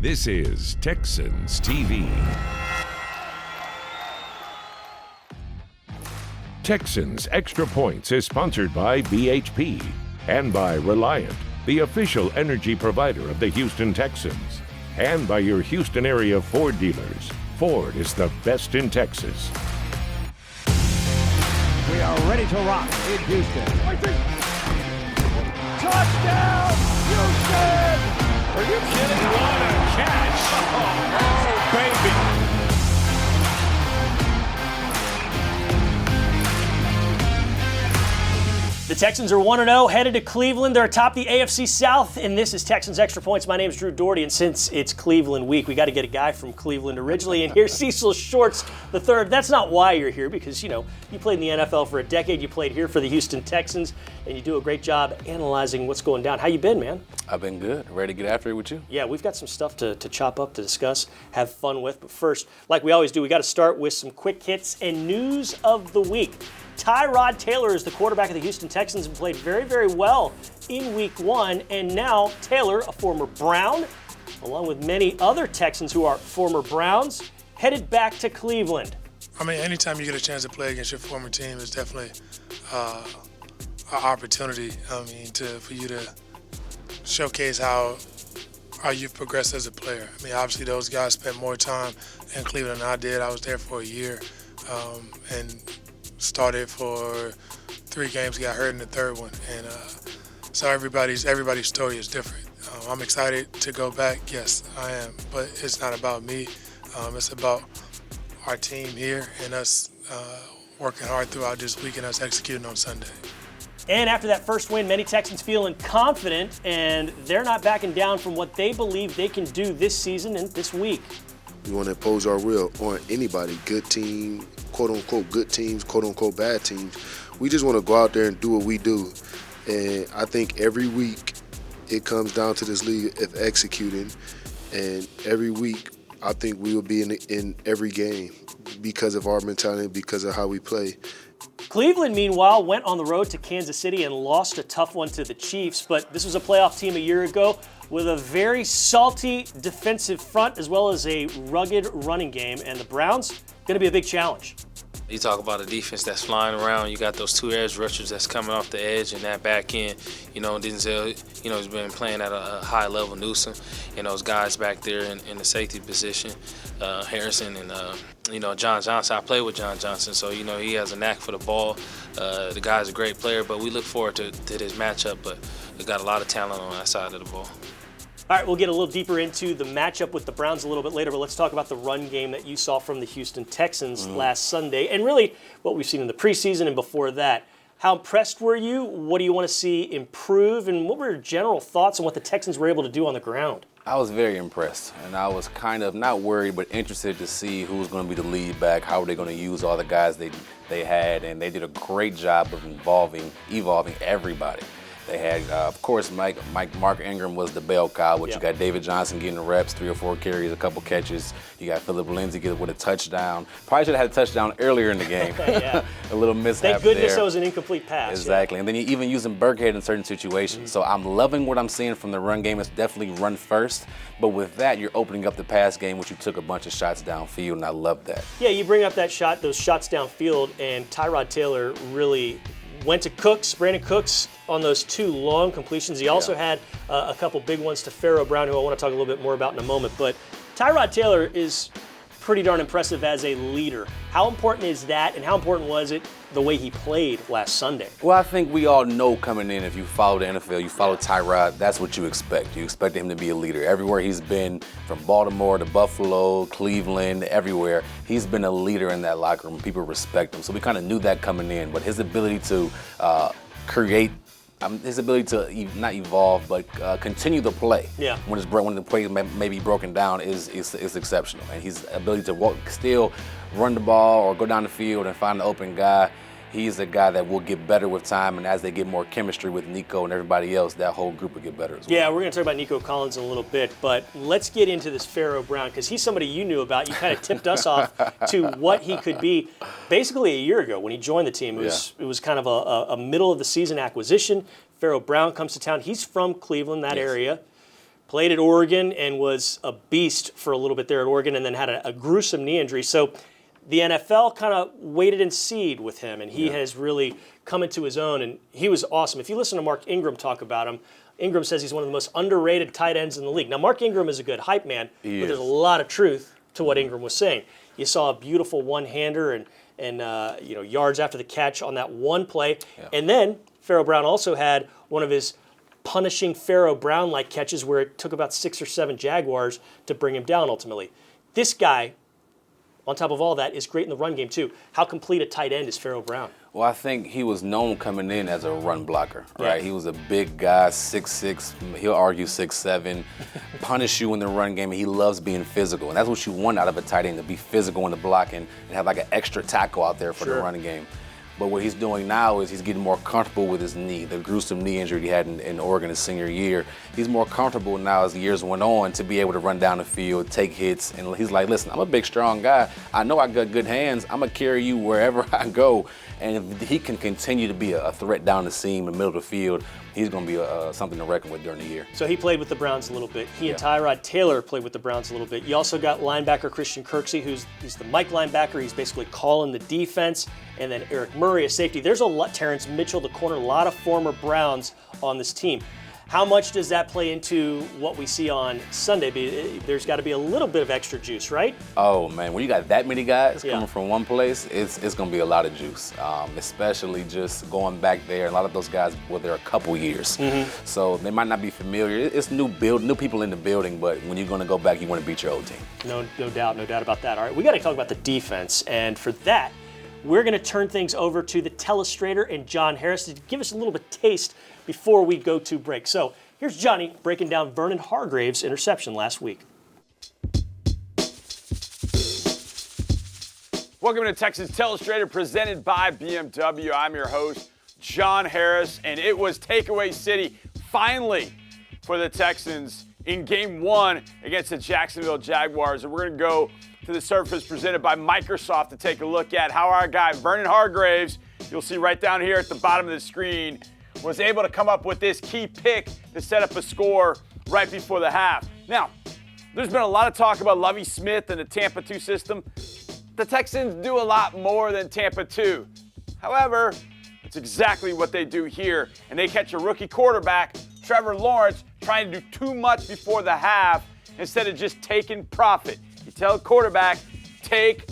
This is Texans TV. Texans Extra Points is sponsored by BHP and by Reliant, the official energy provider of the Houston Texans, and by your Houston area Ford dealers. Ford is the best in Texas. We are ready to rock in Houston. Touchdown, Houston! Are you kidding? What a catch! Oh, baby! The Texans are 1-0, headed to Cleveland. They're atop the AFC South, and this is Texans Extra Points. My name is Drew Dougherty, and since it's Cleveland week, we got to get a guy from Cleveland originally. And here's Cecil Shorts III. That's not why you're here, because, you played in the NFL for a decade. You played here for the Houston Texans, and you do a great job analyzing what's going down. How you been, man? I've been good. Ready to get after it with you? Yeah, we've got some stuff to chop up, to discuss, have fun with. But first, like we always do, we got to start with some quick hits and news of the week. Tyrod Taylor is the quarterback of the Houston Texans and played very, very well in Week 1. And now Taylor, a former Brown, along with many other Texans who are former Browns, headed back to Cleveland. I mean, anytime you get a chance to play against your former team is definitely an opportunity. For you to showcase how you've progressed as a player. I mean, obviously those guys spent more time in Cleveland than I did. I was there for a year and started for 3 games, got hurt in the 3rd one. And so everybody's story is different. I'm excited to go back. Yes, I am. But it's not about me. It's about our team here and us working hard throughout this week and us executing on Sunday. And after that first win, many Texans feeling confident, and they're not backing down from what they believe they can do this season and this week. We want to impose our will on anybody, good team, quote-unquote good teams, quote-unquote bad teams. We just want to go out there and do what we do. And I think every week it comes down to this league of executing. And every week I think we will be in every game because of our mentality, because of how we play. Cleveland, meanwhile, went on the road to Kansas City and lost a tough one to the Chiefs. But this was a playoff team a year ago with a very salty defensive front as well as a rugged running game. And the Browns, going to be a big challenge. You talk about a defense that's flying around. You got those 2 edge rushers that's coming off the edge and that back end. Denzel, has been playing at a high level. Newsom, those guys back there in the safety position. Harrison and, John Johnson. I play with John Johnson, so, he has a knack for the ball. The guy's a great player, but we look forward to this matchup. But we got a lot of talent on that side of the ball. All right, we'll get a little deeper into the matchup with the Browns a little bit later, but let's talk about the run game that you saw from the Houston Texans last Sunday, and really what we've seen in the preseason and before that. How impressed were you? What do you want to see improve? And what were your general thoughts on what the Texans were able to do on the ground? I was very impressed, and I was kind of not worried, but interested to see who was going to be the lead back, how were they going to use all the guys they had, and they did a great job of evolving everybody. They had, of course, Mark Ingram was the bell cow, but you got David Johnson getting the reps, 3 or 4 carries, a couple catches. You got Phillip Lindsay with a touchdown. Probably should have had a touchdown earlier in the game. A little mishap there. Thank goodness that was an incomplete pass. Exactly. And then you even using Burkhead in certain situations. So I'm loving what I'm seeing from the run game. It's definitely run first. But with that, you're opening up the pass game, which you took a bunch of shots downfield, and I love that. Yeah, you bring up those shots downfield, and Tyrod Taylor really went to Brandon Cooks on those 2 long completions. He also had a couple big ones to Pharaoh Brown, who I want to talk a little bit more about in a moment. But Tyrod Taylor is pretty darn impressive as a leader. How important is that, and how important was it the way he played last Sunday? Well, I think we all know coming in, if you follow the NFL, you follow Tyrod, that's what you expect. You expect him to be a leader. Everywhere he's been, from Baltimore to Buffalo, Cleveland, everywhere, he's been a leader in that locker room. People respect him. So we kind of knew that coming in. But his ability to create, his ability to not evolve, but continue to play when the play may be broken down is exceptional. And his ability to still run the ball or go down the field and find the open guy, he's a guy that will get better with time. And as they get more chemistry with Nico and everybody else, that whole group will get better as well. Yeah, we're going to talk about Nico Collins in a little bit, but let's get into this Pharaoh Brown, because he's somebody you knew about. You kind of tipped us off to what he could be basically a year ago when he joined the team. It was kind of a middle of the season acquisition. Pharaoh Brown comes to town. He's from Cleveland, that area. played at Oregon and was a beast for a little bit there at Oregon, and then had a gruesome knee injury. So the NFL kind of waited and seed with him, and he has really come into his own, and he was awesome. If you listen to Mark Ingram talk about him, Ingram says he's one of the most underrated tight ends in the league. Now, Mark Ingram is a good hype man, but there's a lot of truth to what Ingram was saying. You saw a beautiful one-hander and yards after the catch on that one play. Yeah. And then Pharaoh Brown also had one of his punishing Pharaoh Brown-like catches where it took about 6 or 7 Jaguars to bring him down ultimately. This guy, on top of all that, is great in the run game too. How complete a tight end is Pharaoh Brown? Well, I think he was known coming in as a run blocker, right? Yeah. He was a big guy, 6'6", he'll argue 6'7", punish you in the run game. He loves being physical, and that's what you want out of a tight end, to be physical in the blocking and have like an extra tackle out there for the running game. But what he's doing now is he's getting more comfortable with his knee, the gruesome knee injury he had in Oregon his senior year. He's more comfortable now as the years went on to be able to run down the field, take hits, and he's like, listen, I'm a big, strong guy. I know I got good hands. I'm going to carry you wherever I go. And if he can continue to be a threat down the seam, in the middle of the field, he's going to be something to reckon with during the year. So he played with the Browns a little bit. He and Tyrod Taylor played with the Browns a little bit. You also got linebacker Christian Kirksey, he's the Mike linebacker. He's basically calling the defense. And then Eric Murray, a safety. There's a lot. Terrence Mitchell, the corner. A lot of former Browns on this team. How much does that play into what we see on Sunday? There's got to be a little bit of extra juice, right? Oh, man, when you got that many guys coming from one place, it's going to be a lot of juice, especially just going back there. A lot of those guys were there a couple years, so they might not be familiar. It's new people in the building, but when you're going to go back, you want to beat your old team. No doubt about that. All right, we got to talk about the defense, and for that, we're going to turn things over to the telestrator and John Harris to give us a little bit of taste before we go to break. So here's Johnny breaking down Vernon Hargrave's interception last week. Welcome to Texans Telestrator, presented by BMW. I'm your host, John Harris, and it was takeaway city finally for the Texans in Game 1 against the Jacksonville Jaguars. And we're going to go to the surface presented by Microsoft to take a look at how our guy Vernon Hargraves, you'll see right down here at the bottom of the screen, was able to come up with this key pick to set up a score right before the half. Now, there's been a lot of talk about Lovie Smith and the Tampa 2 system. The Texans do a lot more than Tampa 2. However, it's exactly what they do here, and they catch a rookie quarterback, Trevor Lawrence, trying to do too much before the half instead of just taking profit. You tell the quarterback, take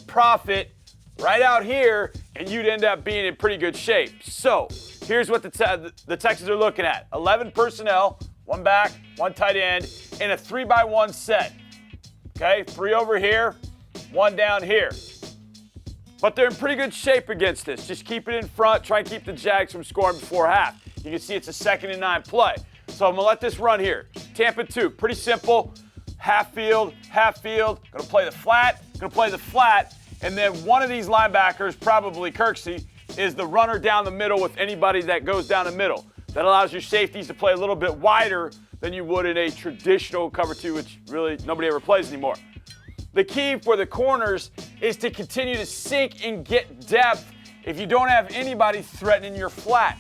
profit right out here, and you'd end up being in pretty good shape. So here's what the Texans are looking at. 11 personnel, 1 back, 1 tight end, in a 3-by-1 set. Okay, 3 over here, 1 down here. But they're in pretty good shape against this. Just keep it in front, try and keep the Jags from scoring before half. You can see it's a 2nd and 9 play. So I'm gonna let this run here. Tampa 2, pretty simple. Half field, gonna play the flat, and then one of these linebackers, probably Kirksey, is the runner down the middle with anybody that goes down the middle. That allows your safeties to play a little bit wider than you would in a traditional cover 2, which really nobody ever plays anymore. The key for the corners is to continue to sink and get depth if you don't have anybody threatening your flat.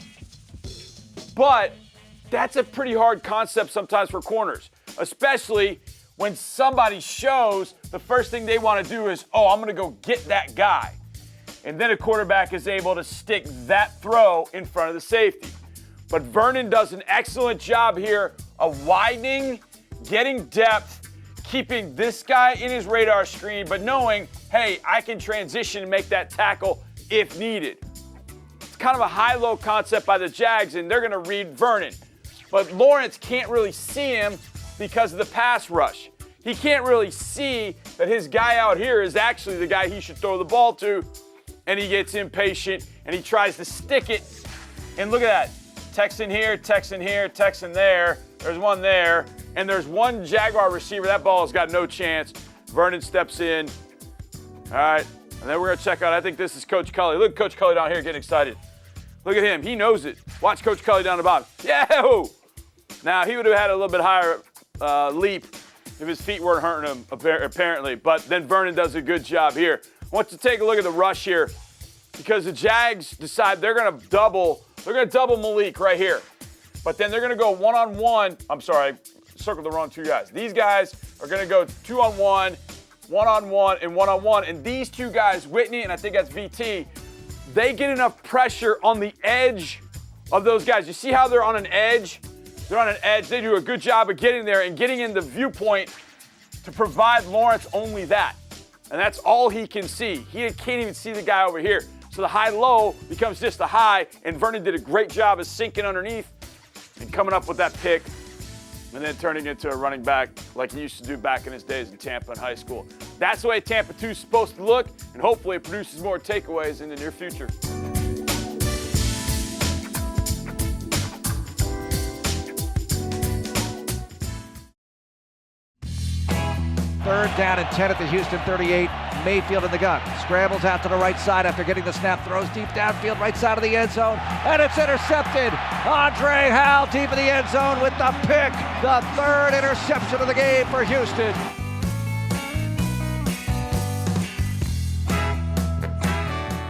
But that's a pretty hard concept sometimes for corners, especially when somebody shows the first thing they want to do is, I'm going to go get that guy. And then a quarterback is able to stick that throw in front of the safety. But Vernon does an excellent job here of widening, getting depth, keeping this guy in his radar screen, but knowing, hey, I can transition and make that tackle if needed. It's kind of a high-low concept by the Jags, and they're going to read Vernon. But Lawrence can't really see him because of the pass rush. He can't really see that his guy out here is actually the guy he should throw the ball to, and he gets impatient, and he tries to stick it. And look at that. Texan here, Texan here, Texan there. There's one there, and there's one Jaguar receiver. That ball has got no chance. Vernon steps in. All right, and then we're going to check out, I think this is Coach Culley. Look at Coach Culley down here getting excited. Look at him. He knows it. Watch Coach Culley down the bottom. Yeah! Now, he would have had a little bit higher leap if his feet weren't hurting him, apparently. But then Vernon does a good job here. I want you to take a look at the rush here because the Jags decide they're going to double Malik right here. But then they're going to go one-on-one. I'm sorry, circle the wrong two guys. These guys are going to go 2-on-1, 1-on-1, and 1-on-1. And these two guys, Whitney and I think that's VT, they get enough pressure on the edge of those guys. You see how they're on an edge? They're on an edge. They do a good job of getting there and getting in the viewpoint to provide Lawrence only that. And that's all he can see. He can't even see the guy over here. So the high-low becomes just the high, and Vernon did a great job of sinking underneath and coming up with that pick and then turning into a running back like he used to do back in his days in Tampa in high school. That's the way Tampa 2 is supposed to look, and hopefully it produces more takeaways in the near future. Third down and 10 at the Houston 38. Mayfield in the gun. Scrambles out to the right side after getting the snap. Throws deep downfield, right side of the end zone. And it's intercepted. Andre Howell deep in the end zone with the pick. The third interception of the game for Houston.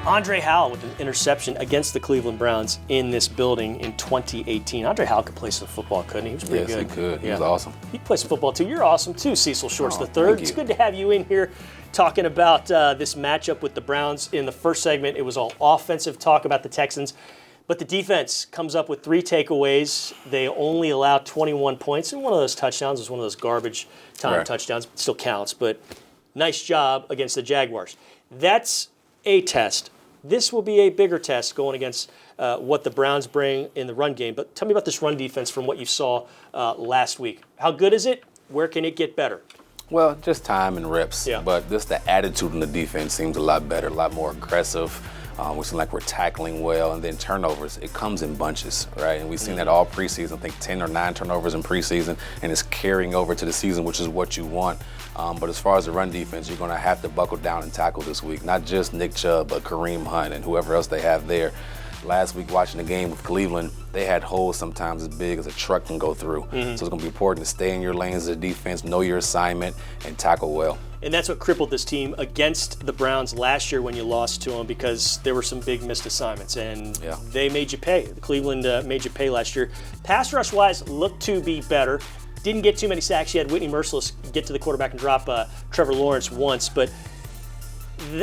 Andre Howell with an interception against the Cleveland Browns in this building in 2018. Andre Howell could play some football, couldn't he? He was pretty good. Yes, he could. He was awesome. He plays football, too. You're awesome, too, Cecil Shorts the third. Thank It's you. good to have you in here talking about this matchup with the Browns. In the first segment, it was all offensive talk about the Texans. But the defense comes up with 3 takeaways. They only allow 21 points, and one of those touchdowns was one of those garbage time touchdowns. It still counts, but nice job against the Jaguars. That's a test. This will be a bigger test going against what the Browns bring in the run game. But tell me about this run defense from what you saw last week. How good is it? Where can it get better? Well, just time and reps. Yeah. But just the attitude in the defense seems a lot better, a lot more aggressive. We seem like we're tackling well, and then turnovers, it comes in bunches, right? And we've seen that all preseason. I think 10 or 9 turnovers in preseason, and it's carrying over to the season, which is what you want. But as far as the run defense, you're going to have to buckle down and tackle this week. Not just Nick Chubb, but Kareem Hunt and whoever else they have there. Last week, watching the game with Cleveland, they had holes sometimes as big as a truck can go through. So it's going to be important to stay in your lanes as a defense, know your assignment, and tackle well. And that's what crippled this team against the Browns last year when you lost to them, because there were some big missed assignments, and they made you pay. Cleveland made you pay last year. Pass rush-wise, looked to be better. Didn't get too many sacks. You had Whitney Merciless get to the quarterback and drop Trevor Lawrence once, but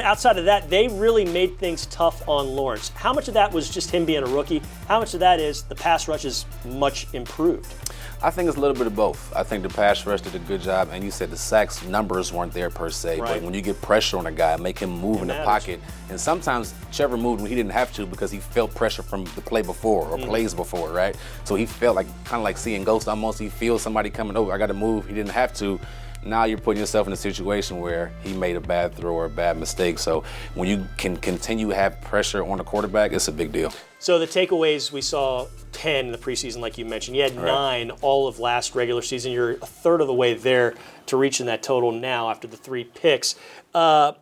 outside of that, they really made things tough on Lawrence. How much of that was just him being a rookie? How much of that is the pass rush is much improved? I think it's a little bit of both. I think the pass rush did a good job, and you said the sacks numbers weren't there per se, but when you get pressure on a guy, make him move in the pocket, and sometimes Trevor moved when he didn't have to because he felt pressure from the play before or plays before, right? So he felt like kind of like seeing ghosts almost. He feels somebody coming over. I got to move. He didn't have to. Now you're putting yourself in a situation where he made a bad throw or a bad mistake. So when you can continue to have pressure on the quarterback, it's a big deal. So the takeaways, we saw 10 in the preseason, like you mentioned. You had 9 all of last regular season. You're a third of the way there to reaching that total now after the 3 picks. Can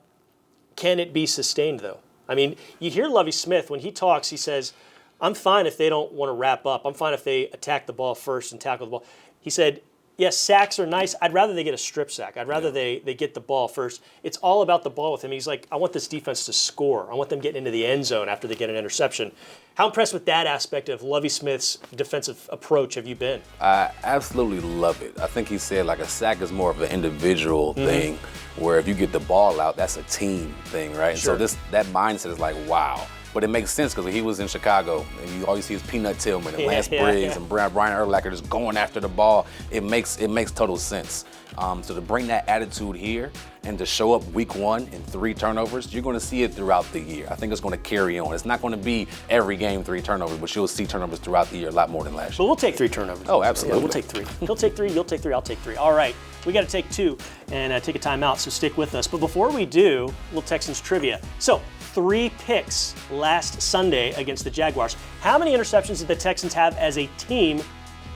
it be sustained, though? I mean, you hear Lovie Smith, when he talks, he says, I'm fine if they don't want to wrap up. I'm fine if they attack the ball first and tackle the ball. He said, yes, sacks are nice. I'd rather they get a strip sack. I'd rather they get the ball first. It's all about the ball with him. He's like, I want this defense to score. I want them getting into the end zone after they get an interception. How impressed with that aspect of Lovie Smith's defensive approach have you been? I absolutely love it. I think he said like a sack is more of an individual thing, where if you get the ball out, that's a team thing, right? And so that mindset is like, wow. But it makes sense because when he was in Chicago, and you always see his Peanut Tillman and Lance Briggs and Brian Urlacher just going after the ball, it makes total sense. So to bring that attitude here and to show up week 1 in 3 turnovers, you're going to see it throughout the year. I think it's going to carry on. It's not going to be every game 3 turnovers, but you'll see turnovers throughout the year a lot more than last year. But we'll take 3 turnovers. Oh, absolutely. Yeah, we'll take 3. He'll take 3, you'll take 3, I'll take 3. All right, we got to take 2 and take a timeout, so stick with us. But before we do, a little Texans trivia. So 3 picks last Sunday against the Jaguars. How many interceptions did the Texans have as a team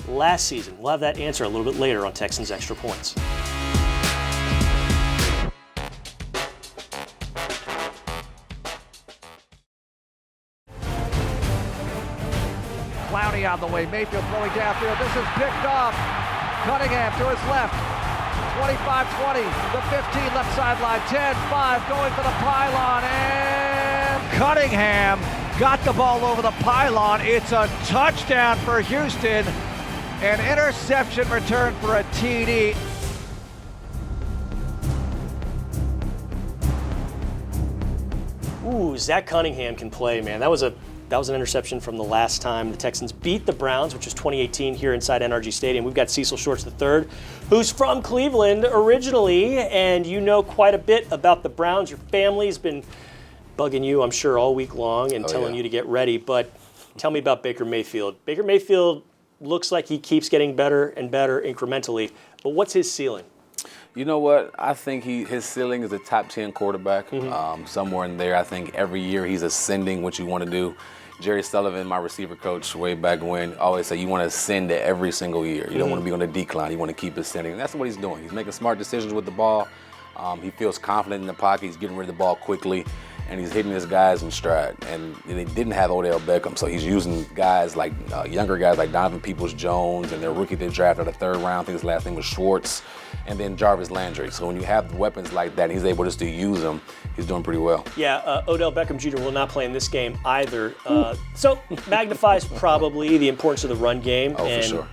last season? We'll have that answer a little bit later on Texans Extra Points. Clowney on the way. Mayfield throwing downfield. This is picked off. Cunningham to his left. 25-20. The 15 left sideline. 10-5 going for the pylon. And Cunningham got the ball over the pylon. It's a touchdown for Houston. An interception return for a TD. Ooh, Zach Cunningham can play, man. That was an interception from the last time the Texans beat the Browns, which was 2018 here inside NRG Stadium. We've got Cecil Shorts III, who's from Cleveland originally, and you know quite a bit about the Browns. Your family's been bugging you, I'm sure, all week long and telling you to get ready. But tell me about Baker Mayfield. Baker Mayfield looks like he keeps getting better and better incrementally, but what's his ceiling? You know what? I think his ceiling is a top 10 quarterback, somewhere in there. I think every year he's ascending what you want to do. Jerry Sullivan, my receiver coach way back when, always said you want to ascend every single year. You don't want to be on a decline. You want to keep ascending. And that's what he's doing. He's making smart decisions with the ball. He feels confident in the pocket. He's getting rid of the ball quickly. And he's hitting his guys in stride. And they didn't have Odell Beckham, so he's using guys like younger guys like Donovan Peoples-Jones and their rookie they drafted at the 3rd round. I think his last name was Schwartz, and then Jarvis Landry. So when you have weapons like that, and he's able just to use them, he's doing pretty well. Yeah, Odell Beckham Jr. will not play in this game either. So magnifies probably the importance of the run game. Oh, for sure.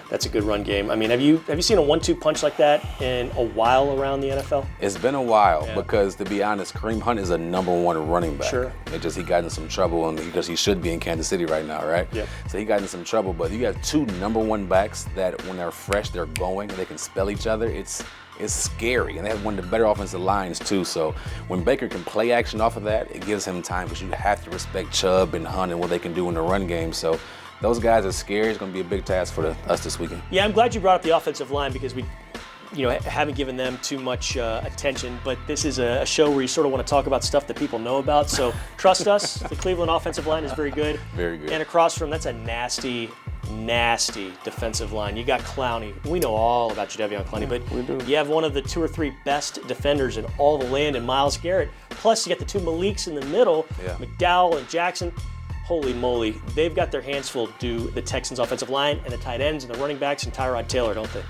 That's a good run game. I mean, have you seen a 1-2 punch like that in a while around the NFL? It's been a while because, to be honest, Kareem Hunt is a #1 running back. Sure. He got in some trouble because he should be in Kansas City right now, right? Yep. So he got in some trouble. But you got 2 #1 backs that, when they're fresh, they're going and they can spell each other. It's scary, and they have one of the better offensive lines too. So when Baker can play action off of that, it gives him time because you have to respect Chubb and Hunt and what they can do in the run game. So those guys are scary. It's going to be a big task for us this weekend. Yeah, I'm glad you brought up the offensive line because we, haven't given them too much attention. But this is a show where you sort of want to talk about stuff that people know about. So trust us, the Cleveland offensive line is very good. Very good. And across from that's a nasty defensive line. You got Clowney. We know all about Jadeveon Clowney, but you have one of the 2 or 3 best defenders in all the land in Myles Garrett. Plus, you got the 2 Maliks in the middle, McDowell and Jackson. Holy moly, they've got their hands full to do the Texans offensive line and the tight ends and the running backs and Tyrod Taylor, don't they?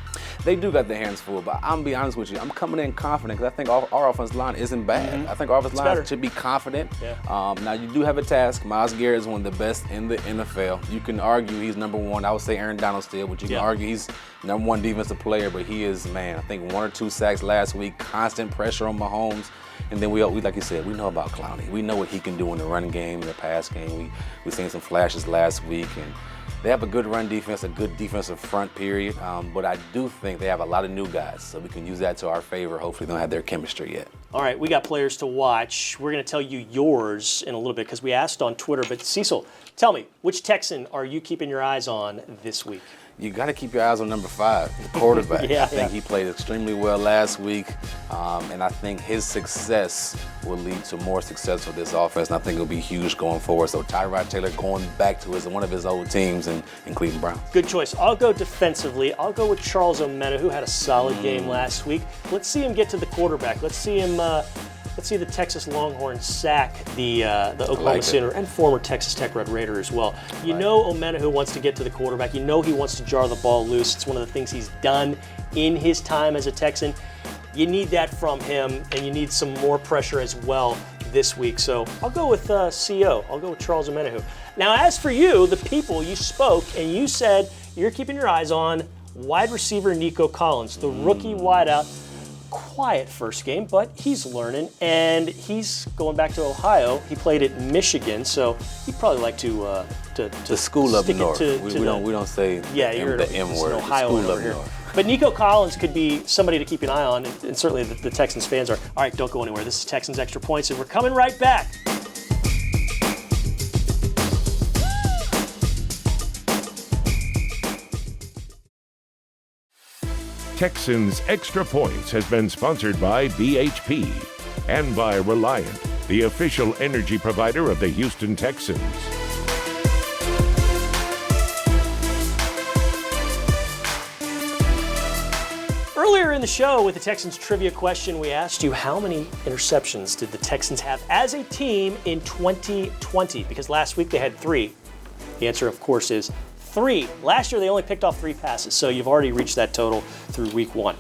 They do got their hands full, but I'm going to be honest with you. I'm coming in confident because I think our offensive line isn't bad. I think our offensive line should be confident. Yeah. Now, you do have a task. Myles Garrett is one of the best in the NFL. You can argue he's #1. I would say Aaron Donald still, but you can argue he's #1 defensive player, but he is, I think 1 or 2 sacks last week, constant pressure on Mahomes. And then we like you said, we know about Clowney. We know what he can do in the run game, in the pass game. We've seen some flashes last week, and they have a good run defense, a good defensive front, period. But I do think they have a lot of new guys, so we can use that to our favor. Hopefully they don't have their chemistry yet. All right, we got players to watch. We're going to tell you yours in a little bit because we asked on Twitter. But Cecil, tell me, which Texan are you keeping your eyes on this week? You got to keep your eyes on number 5, the quarterback. I think he played extremely well last week, and I think his success will lead to more success for this offense, and I think it'll be huge going forward. So Tyrod Taylor going back to one of his old teams in Cleveland Browns. Good choice. I'll go defensively. I'll go with Charles Omenihu, who had a solid game last week. Let's see him get to the quarterback. Let's see him. Let's see the Texas Longhorns sack the Oklahoma Sooner and former Texas Tech Red Raider as well. You know Omenihu wants to get to the quarterback. You know he wants to jar the ball loose. It's one of the things he's done in his time as a Texan. You need that from him, and you need some more pressure as well this week. So I'll go with CO. I'll go with Charles Omenihu. Now, as for you, the people, you spoke, and you said you're keeping your eyes on wide receiver Nico Collins, the rookie wideout. Quiet first game, but he's learning, and he's going back to Ohio. He played at Michigan, so he'd probably like to the school up north. We don't say you're the M word. Ohio school over here. But Nico Collins could be somebody to keep an eye on, and certainly the Texans fans are. All right, don't go anywhere. This is Texans Extra Points, and we're coming right back. Texans Extra Points has been sponsored by BHP and by Reliant, the official energy provider of the Houston Texans. Earlier in the show with the Texans trivia question, we asked you how many interceptions did the Texans have as a team in 2020? Because last week they had 3. The answer, of course, is 3. Last year they only picked off 3 passes, so you've already reached that total through week 1.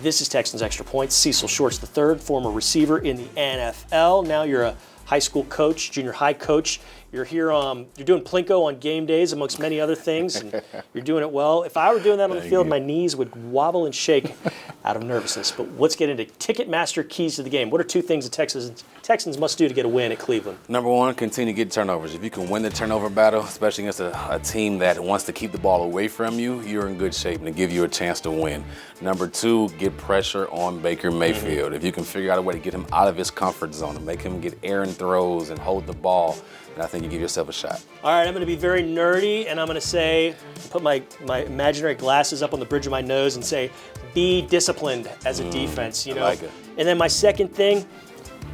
This is Texans Extra Points. Cecil Shorts III, former receiver in the NFL. Now you're a high school coach, junior high coach. You're here, you're doing Plinko on game days, amongst many other things, and you're doing it well. If I were doing that on the field, my knees would wobble and shake out of nervousness. But let's get into Ticketmaster keys to the game. What are two things the Texans must do to get a win at Cleveland? Number one, continue to get turnovers. If you can win the turnover battle, especially against a team that wants to keep the ball away from you, you're in good shape and to give you a chance to win. Number two, get pressure on Baker Mayfield. If you can figure out a way to get him out of his comfort zone and make him get errant throws and hold the ball, and I think you give yourself a shot. All right, I'm going to be very nerdy, and I'm going to say, put my imaginary glasses up on the bridge of my nose and say, be disciplined as a defense. You know. I like it. And then my second thing,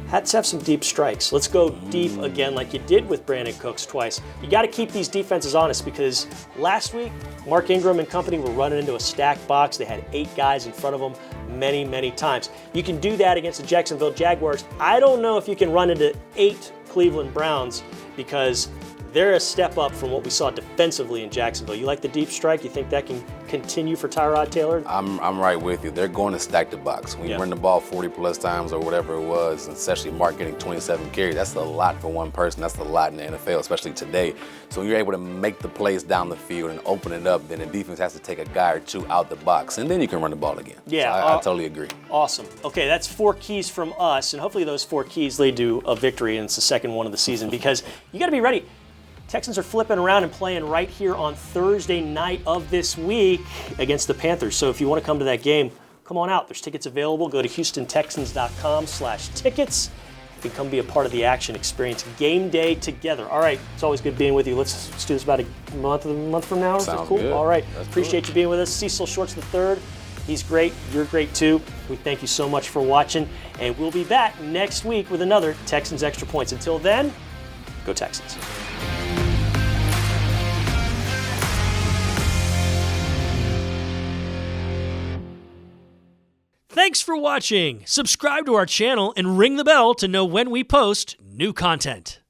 let's have some deep strikes. Let's go deep again like you did with Brandon Cooks twice. You got to keep these defenses honest because last week, Mark Ingram and company were running into a stacked box. They had 8 guys in front of them many, many times. You can do that against the Jacksonville Jaguars. I don't know if you can run into 8 Cleveland Browns because they're a step up from what we saw defensively in Jacksonville. You like the deep strike? You think that can continue for Tyrod Taylor? I'm right with you. They're going to stack the box. When you run the ball 40-plus times or whatever it was, and especially Mark getting 27 carries, that's a lot for one person. That's a lot in the NFL, especially today. So when you're able to make the plays down the field and open it up, then the defense has to take a guy or two out the box, and then you can run the ball again. Yeah, so I totally agree. Awesome. Okay, that's 4 keys from us, and hopefully those 4 keys lead to a victory, and it's the second one of the season because you got to be ready. Texans are flipping around and playing right here on Thursday night of this week against the Panthers. So if you want to come to that game, come on out. There's tickets available. Go to HoustonTexans.com/tickets. You can come be a part of the action, experience game day together. All right, it's always good being with you. Let's do this about a month from now. Sounds cool? Good. All right, That's appreciate you being with us. Cecil Shorts III. He's great. You're great too. We thank you so much for watching, and we'll be back next week with another Texans Extra Points. Until then, go Texans. Thanks for watching. Subscribe to our channel and ring the bell to know when we post new content.